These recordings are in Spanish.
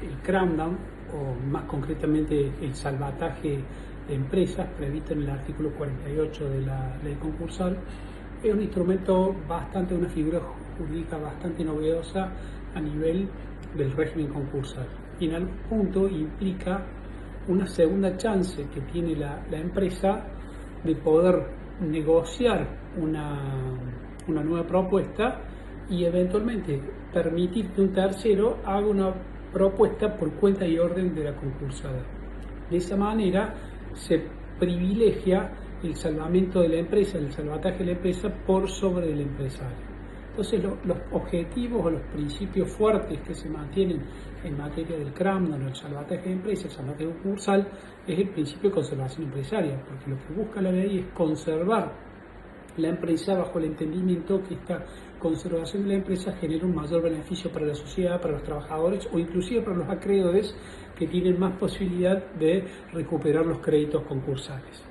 el cramdown, o más concretamente el salvataje de empresas, previsto en el artículo 48 de la ley concursal, es un instrumento una figura jurídica bastante novedosa a nivel del régimen concursal. Y en algún punto implica una segunda chance que tiene la empresa de poder negociar una nueva propuesta y eventualmente permitir que un tercero haga una propuesta por cuenta y orden de la concursada. De esa manera se privilegia el salvamento de la empresa, el salvataje de la empresa por sobre del empresario. Entonces los objetivos o los principios fuertes que se mantienen en materia del cramdown, el salvataje de empresa, el salvataje concursal, es el principio de conservación empresaria, porque lo que busca la ley es conservar la empresa bajo el entendimiento que esta conservación de la empresa genera un mayor beneficio para la sociedad, para los trabajadores o inclusive para los acreedores que tienen más posibilidad de recuperar los créditos concursales.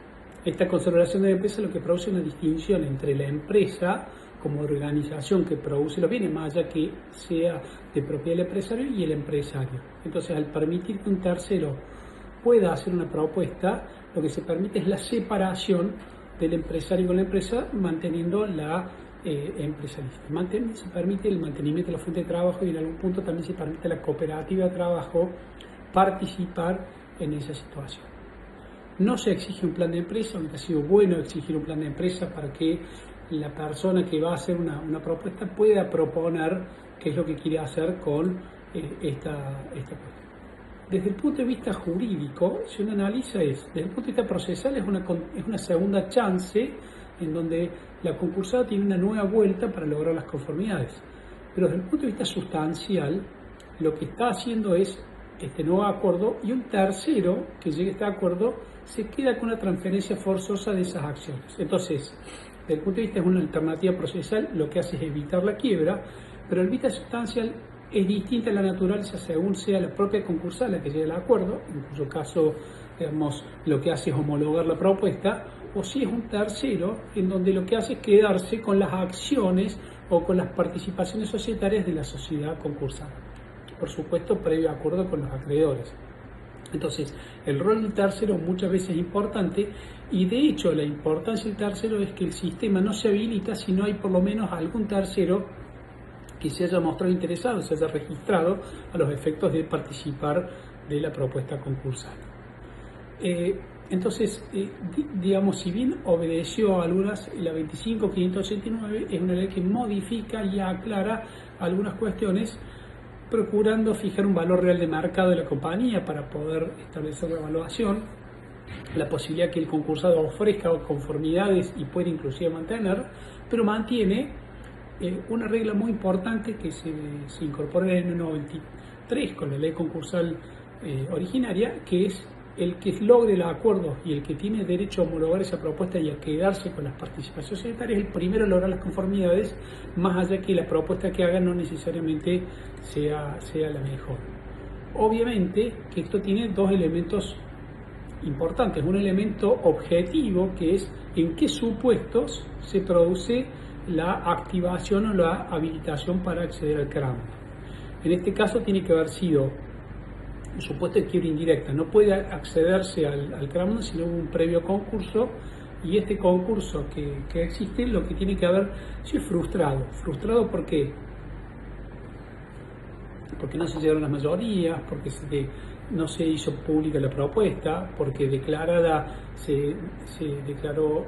Esta conservación de la empresa lo que produce una distinción entre la empresa como organización que produce los bienes, más allá que sea de propiedad del empresario, y el empresario. Entonces, al permitir que un tercero pueda hacer una propuesta, lo que se permite es la separación del empresario con la empresa, manteniendo la empresariista. Se permite el mantenimiento de la fuente de trabajo y en algún punto también se permite a la cooperativa de trabajo participar en esa situación. No se exige un plan de empresa, aunque ha sido bueno exigir un plan de empresa para que la persona que va a hacer una propuesta pueda proponer qué es lo que quiere hacer con esta cuestión. Desde el punto de vista jurídico, si uno analiza desde el punto de vista procesal es una segunda chance en donde la concursada tiene una nueva vuelta para lograr las conformidades. Pero desde el punto de vista sustancial, lo que está haciendo es este nuevo acuerdo y un tercero que llegue a este acuerdo se queda con una transferencia forzosa de esas acciones. Entonces, desde el punto de vista es una alternativa procesal, lo que hace es evitar la quiebra, pero el vista sustancial es distinta a la naturaleza según sea la propia concursal la que llegue al acuerdo, en cuyo caso, digamos, lo que hace es homologar la propuesta, o si es un tercero en donde lo que hace es quedarse con las acciones o con las participaciones societarias de la sociedad concursada. Por supuesto, previo acuerdo con los acreedores. Entonces, el rol del tercero muchas veces es importante y de hecho la importancia del tercero es que el sistema no se habilita si no hay por lo menos algún tercero que se haya mostrado interesado, se haya registrado a los efectos de participar de la propuesta concursal. Entonces, digamos, si bien obedeció a algunas, la 25.589 es una ley que modifica y aclara algunas cuestiones, procurando fijar un valor real de mercado de la compañía para poder establecer la evaluación, la posibilidad que el concursado ofrezca conformidades y puede inclusive mantener, pero mantiene una regla muy importante que se incorpora en el 93 con la ley concursal originaria, que es el que logre los acuerdos y el que tiene derecho a homologar esa propuesta y a quedarse con las participaciones societarias, el primero a lograr las conformidades, más allá que la propuesta que haga no necesariamente sea la mejor. Obviamente que esto tiene dos elementos importantes. Un elemento objetivo que es en qué supuestos se produce la activación o la habilitación para acceder al cramdown. En este caso tiene que haber sido un supuesto de quiebra indirecta. No puede accederse al cramdown si no hubo un previo concurso, y este concurso que existe lo que tiene que haber sido frustrado. ¿Frustrado por qué? Porque no se llegaron las mayorías, porque no se hizo pública la propuesta, porque declarada se declaró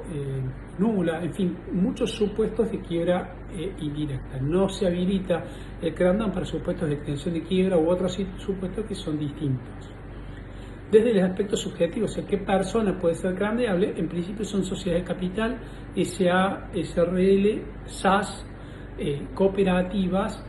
nula, en fin, muchos supuestos de quiebra indirecta. No se habilita el cramdown para supuestos de extensión de quiebra u otros supuestos que son distintos. Desde el aspecto subjetivo, o sea, ¿qué persona puede ser cramdeable? En principio son sociedades de capital, SA, SRL, SAS, cooperativas,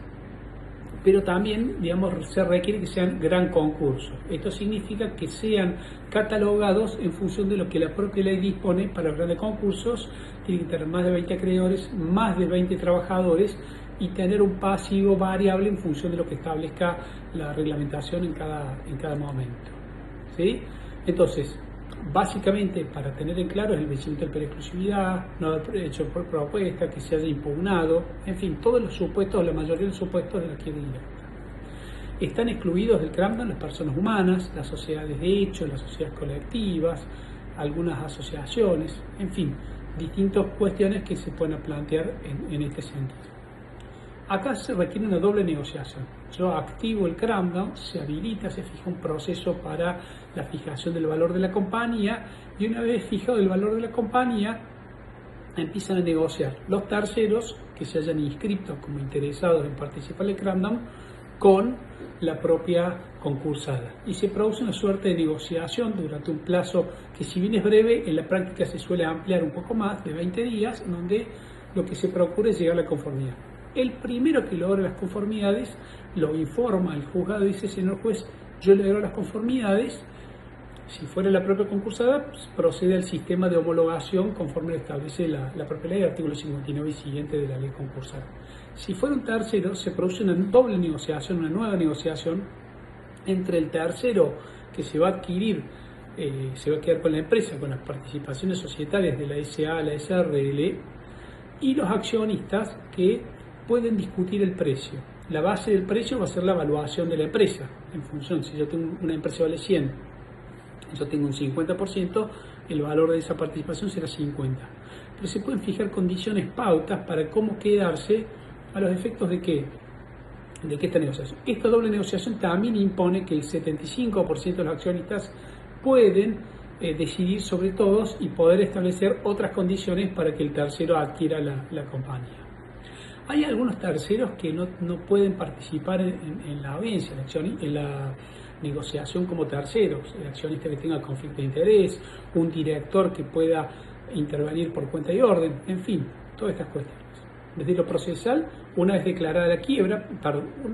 pero también, digamos, se requiere que sean gran concurso. Esto significa que sean catalogados en función de lo que la propia ley dispone para los grandes concursos. Tienen que tener más de 20 acreedores, más de 20 trabajadores y tener un pasivo variable en función de lo que establezca la reglamentación en cada momento. ¿Sí? Entonces, básicamente, para tener en claro, es el vencimiento del periodo de exclusividad, no haber hecho por propuesta, que se haya impugnado, en fin, todos los supuestos, la mayoría de los supuestos de la quiebra indirecta. Están excluidos del cramdown las personas humanas, las sociedades de hecho, las sociedades colectivas, algunas asociaciones, en fin, distintas cuestiones que se pueden plantear en este sentido. Acá se requiere una doble negociación. Yo activo el cramdown, se habilita, se fija un proceso para la fijación del valor de la compañía y una vez fijado el valor de la compañía, empiezan a negociar los terceros que se hayan inscrito como interesados en participar en el cramdown con la propia concursada. Y se produce una suerte de negociación durante un plazo que, si bien es breve, en la práctica se suele ampliar un poco más, de 20 días, en donde lo que se procura es llegar a la conformidad. El primero que logra las conformidades lo informa al juzgado y dice: señor juez, yo logro las conformidades. Si fuera la propia concursada, pues procede al sistema de homologación conforme lo establece la propia ley, artículo 59 y siguiente de la ley concursal. Si fuera un tercero, se produce una doble negociación, una nueva negociación entre el tercero que se va a adquirir, se va a quedar con la empresa, con las participaciones societarias de la SA, la SRL, y los accionistas que pueden discutir el precio. La base del precio va a ser la evaluación de la empresa, en función, si yo tengo una empresa vale 100, yo tengo un 50%, el valor de esa participación será 50. Pero se pueden fijar condiciones, pautas para cómo quedarse a los efectos de qué esta negociación. Esta doble negociación también impone que el 75% de los accionistas pueden decidir sobre todos y poder establecer otras condiciones para que el tercero adquiera la compañía. Hay algunos terceros que no pueden participar en la audiencia, en la negociación como terceros, el accionista que tenga conflicto de interés, un director que pueda intervenir por cuenta y orden, en fin, todas estas cuestiones. Desde lo procesal, una vez declarada la quiebra,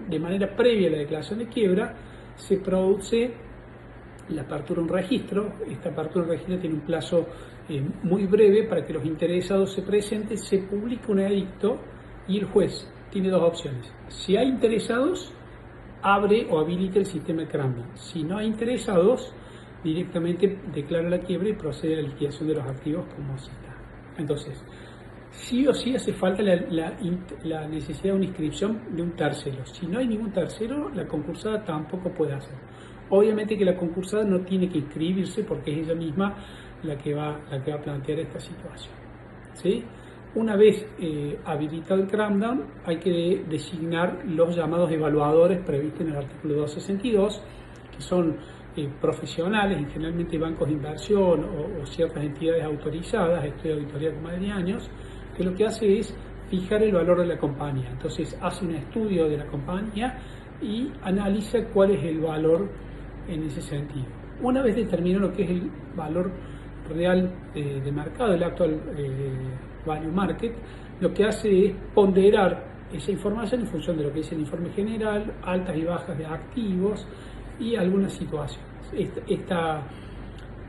de manera previa a la declaración de quiebra, se produce la apertura de un registro. Esta apertura de un registro tiene un plazo muy breve para que los interesados se presenten, se publica un edicto y el juez tiene dos opciones. Si hay interesados, abre o habilita el sistema de cramdown. Si no hay interesados, directamente declara la quiebra y procede a la liquidación de los activos como cita. Entonces, sí o sí hace falta la necesidad de una inscripción de un tercero. Si no hay ningún tercero, la concursada tampoco puede hacer. Obviamente que la concursada no tiene que inscribirse porque es ella misma la que va a plantear esta situación, ¿sí? Una vez habilitado el cramdown, hay que designar los llamados evaluadores previstos en el artículo 262, que son profesionales y generalmente bancos de inversión o ciertas entidades autorizadas, estudio de auditoría con más de años, que lo que hace es fijar el valor de la compañía. Entonces hace un estudio de la compañía y analiza cuál es el valor en ese sentido. Una vez determinado lo que es el valor real de mercado, el actual value market, lo que hace es ponderar esa información en función de lo que es el informe general, altas y bajas de activos y algunas situaciones. Esta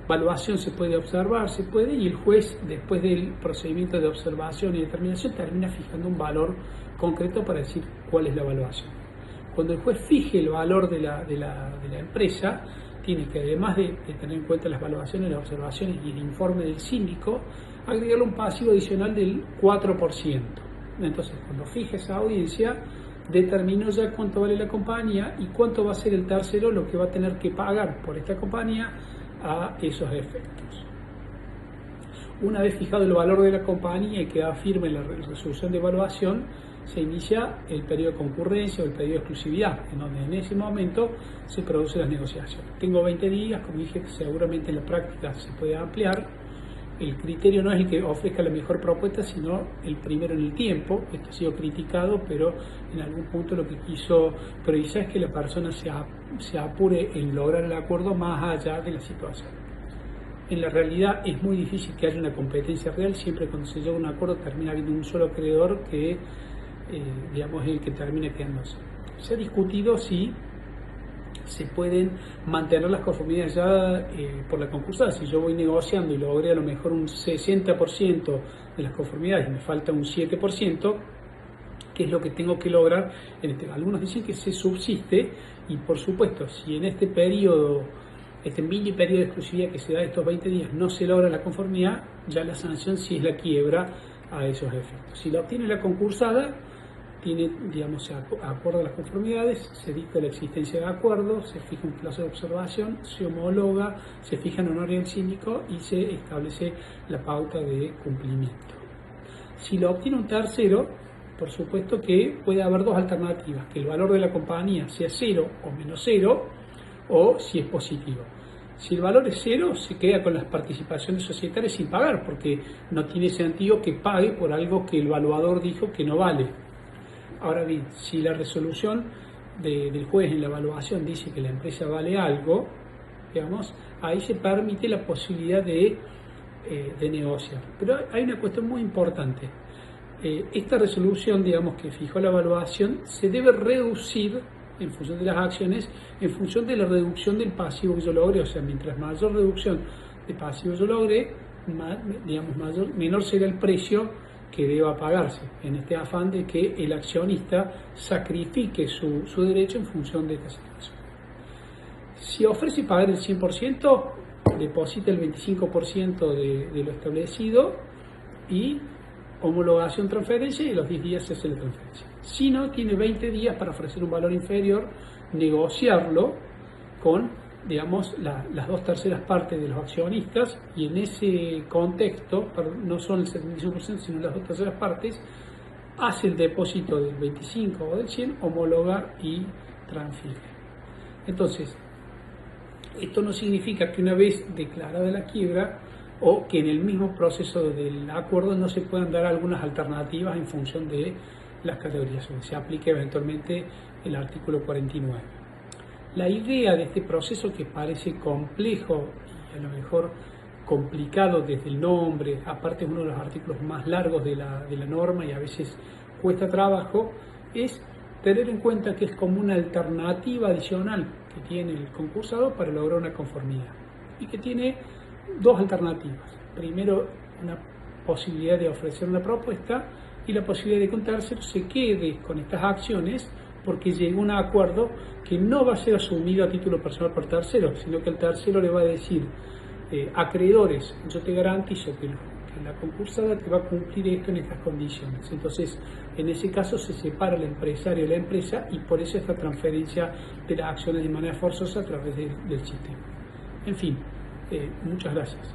evaluación se puede observar, y el juez, después del procedimiento de observación y determinación, termina fijando un valor concreto para decir cuál es la evaluación. Cuando el juez fije el valor de la empresa, tiene que, además de tener en cuenta las evaluaciones, las observaciones y el informe del síndico, agregarle un pasivo adicional del 4%. Entonces, cuando fije esa audiencia, determinó ya cuánto vale la compañía y cuánto va a ser el tercero lo que va a tener que pagar por esta compañía a esos efectos. Una vez fijado el valor de la compañía y queda firme la resolución de evaluación, se inicia el periodo de concurrencia o el periodo de exclusividad, en donde en ese momento se producen las negociaciones. Tengo 20 días, como dije, seguramente en la práctica se puede ampliar. El criterio no es el que ofrezca la mejor propuesta, sino el primero en el tiempo. Esto ha sido criticado, pero en algún punto lo que quiso priorizar es que la persona se apure en lograr el acuerdo más allá de la situación. En la realidad es muy difícil que haya una competencia real. Siempre cuando se llega a un acuerdo termina habiendo un solo acreedor que es el que termina quedándose. Se ha discutido si se pueden mantener las conformidades ya por la concursada. Si yo voy negociando y logré a lo mejor un 60% de las conformidades y me falta un 7%, ¿qué es lo que tengo que lograr? Algunos dicen que se subsiste, y por supuesto, si en este periodo, este mini periodo de exclusividad que se da estos 20 días, no se logra la conformidad, ya la sanción sí es la quiebra a esos efectos. Si la obtiene la concursada, tiene, digamos, acuerdo a las conformidades, se dicta la existencia de acuerdo, se fija un plazo de observación, se homologa, se fija en honor del síndico y se establece la pauta de cumplimiento. Si lo obtiene un tercero, por supuesto que puede haber dos alternativas, que el valor de la compañía sea 0 o menos 0, o si es positivo. Si el valor es 0, se queda con las participaciones societarias sin pagar, porque no tiene sentido que pague por algo que el evaluador dijo que no vale. Ahora bien, si la resolución del juez en la evaluación dice que la empresa vale algo, digamos, ahí se permite la posibilidad de negociar. Pero hay una cuestión muy importante. Esta resolución, digamos, que fijó la evaluación, se debe reducir en función de las acciones, en función de la reducción del pasivo que yo logre. O sea, mientras mayor reducción de pasivo yo logre, menor será el precio que deba pagarse, en este afán de que el accionista sacrifique su derecho en función de esta situación. Si ofrece pagar el 100%, deposita el 25% de lo establecido y homologación, transferencia, y a los 10 días se hace la transferencia. Si no, tiene 20 días para ofrecer un valor inferior, negociarlo con, digamos, las 2/3 partes de los accionistas, y en ese contexto, no son el 75%, sino las 2/3 partes, hace el depósito del 25 o del 100, homologa y transfiere. Entonces, esto no significa que una vez declarada la quiebra, o que en el mismo proceso del acuerdo no se puedan dar algunas alternativas en función de las categorías, donde se aplique eventualmente el artículo 49. La idea de este proceso, que parece complejo y a lo mejor complicado desde el nombre, aparte es uno de los artículos más largos de la norma y a veces cuesta trabajo, es tener en cuenta que es como una alternativa adicional que tiene el concursado para lograr una conformidad, y que tiene dos alternativas. Primero, una posibilidad de ofrecer una propuesta, y la posibilidad de que un tercero se quede con estas acciones porque llegó a un acuerdo que no va a ser asumido a título personal por terceros, sino que el tercero le va a decir: acreedores, yo te garantizo que la concursada te va a cumplir esto en estas condiciones. Entonces, en ese caso se separa el empresario de la empresa, y por eso esta transferencia de las acciones de manera forzosa a través del sistema. En fin, muchas gracias.